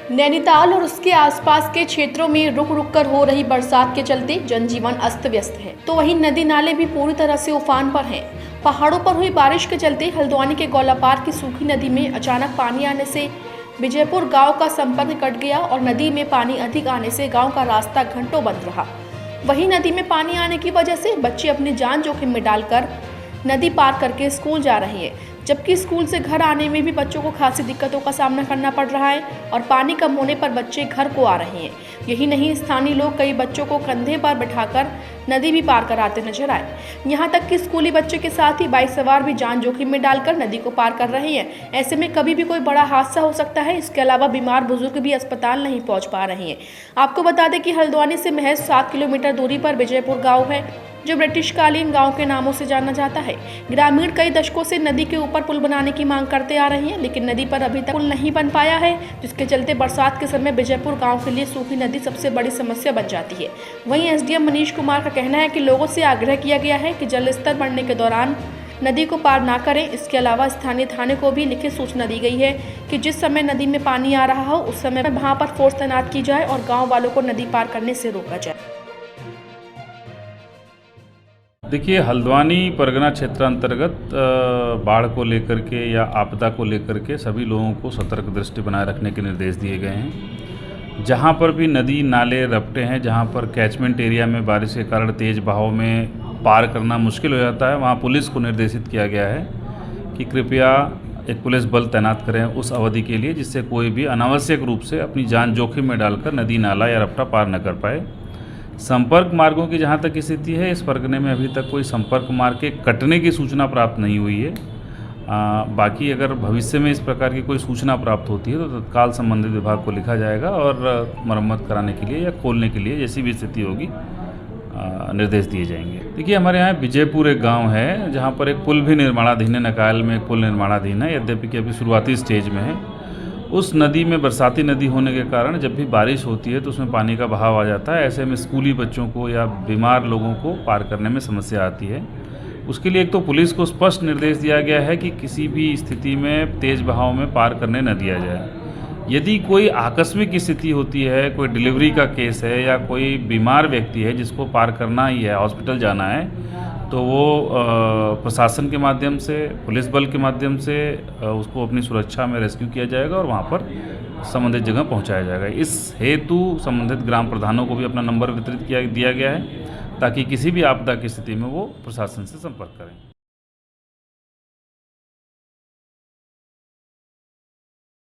नैनीताल और उसके आसपास के क्षेत्रों में रुक रुक कर हो रही बरसात के चलते जनजीवन अस्त व्यस्त है, तो वहीं नदी नाले भी पूरी तरह से उफान पर हैं। पहाड़ों पर हुई बारिश के चलते हल्द्वानी के गौलापार की सूखी नदी में अचानक पानी आने से विजयपुर गांव का संपर्क कट गया और नदी में पानी अधिक आने से गांव का रास्ता घंटों बंद रहा। वहीं नदी में पानी आने की वजह से बच्चे अपनी जान जोखिम में डालकर नदी पार करके स्कूल जा रहे हैं, जबकि स्कूल से घर आने में भी बच्चों को खासी दिक्कतों का सामना करना पड़ रहा है और पानी कम होने पर बच्चे घर को आ रहे हैं। यही नहीं, स्थानीय लोग कई बच्चों को कंधे पर बिठाकर नदी भी पार कराते नजर आए। यहाँ तक कि स्कूली बच्चे के साथ ही बाइक सवार भी जान जोखिम में डालकर नदी को पार कर रहे हैं। ऐसे में कभी भी कोई बड़ा हादसा हो सकता है। इसके अलावा बीमार बुजुर्ग भी अस्पताल नहीं पहुँच पा रहे हैं। आपको बता दें कि हल्द्वानी से महज 7 किलोमीटर दूरी पर विजयपुर गाँव है, जो ब्रिटिशकालीन गांव के नामों से जाना जाता है। ग्रामीण कई दशकों से नदी के ऊपर पुल बनाने की मांग करते आ रहे हैं, लेकिन नदी पर अभी तक पुल नहीं बन पाया है, जिसके चलते बरसात के समय विजयपुर गांव के लिए सूखी नदी सबसे बड़ी समस्या बन जाती है। वहीं एसडीएम मनीष कुमार का कहना है कि लोगों से आग्रह किया गया है कि जल स्तर बढ़ने के दौरान नदी को पार ना करें। इसके अलावा स्थानीय थाने को भी लिखित सूचना दी गई है कि जिस समय नदी में पानी आ रहा हो उस समय वहां पर फोर्स तैनात की जाए और गाँव वालों को नदी पार करने से रोका जाए। देखिए, हल्द्वानी परगना क्षेत्र अंतर्गत बाढ़ को लेकर के या आपदा को लेकर के सभी लोगों को सतर्क दृष्टि बनाए रखने के निर्देश दिए गए हैं। जहां पर भी नदी नाले रपटे हैं, जहां पर कैचमेंट एरिया में बारिश के कारण तेज़ बहाव में पार करना मुश्किल हो जाता है, वहां पुलिस को निर्देशित किया गया है कि कृपया एक पुलिस बल तैनात करें उस अवधि के लिए, जिससे कोई भी अनावश्यक रूप से अपनी जान जोखिम में डालकर नदी नाला या रपटा पार न कर पाए। संपर्क मार्गों की जहां तक स्थिति है, इस परगने में अभी तक कोई संपर्क मार्ग के कटने की सूचना प्राप्त नहीं हुई है। बाकी अगर भविष्य में इस प्रकार की कोई सूचना प्राप्त होती है तो तत्काल संबंधित विभाग को लिखा जाएगा और मरम्मत कराने के लिए या खोलने के लिए जैसी भी स्थिति होगी निर्देश दिए जाएंगे। देखिए, हमारे यहाँ विजयपुर एक गांव है जहां पर एक पुल भी निर्माणाधीन है। नकायल में एक पुल निर्माणाधीन है, यद्यपि कि अभी शुरुआती स्टेज में है। उस नदी में बरसाती नदी होने के कारण जब भी बारिश होती है तो उसमें पानी का बहाव आ जाता है। ऐसे में स्कूली बच्चों को या बीमार लोगों को पार करने में समस्या आती है। उसके लिए एक तो पुलिस को स्पष्ट निर्देश दिया गया है कि किसी भी स्थिति में तेज़ बहाव में पार करने न दिया जाए। यदि कोई आकस्मिक स्थिति होती है, कोई डिलीवरी का केस है या कोई बीमार व्यक्ति है जिसको पार करना ही है, हॉस्पिटल जाना है, तो वो प्रशासन के माध्यम से, पुलिस बल के माध्यम से उसको अपनी सुरक्षा में रेस्क्यू किया जाएगा और वहाँ पर संबंधित जगह पहुँचाया जाएगा। इस हेतु संबंधित ग्राम प्रधानों को भी अपना नंबर वितरित दिया गया है ताकि किसी भी आपदा की स्थिति में वो प्रशासन से संपर्क करें।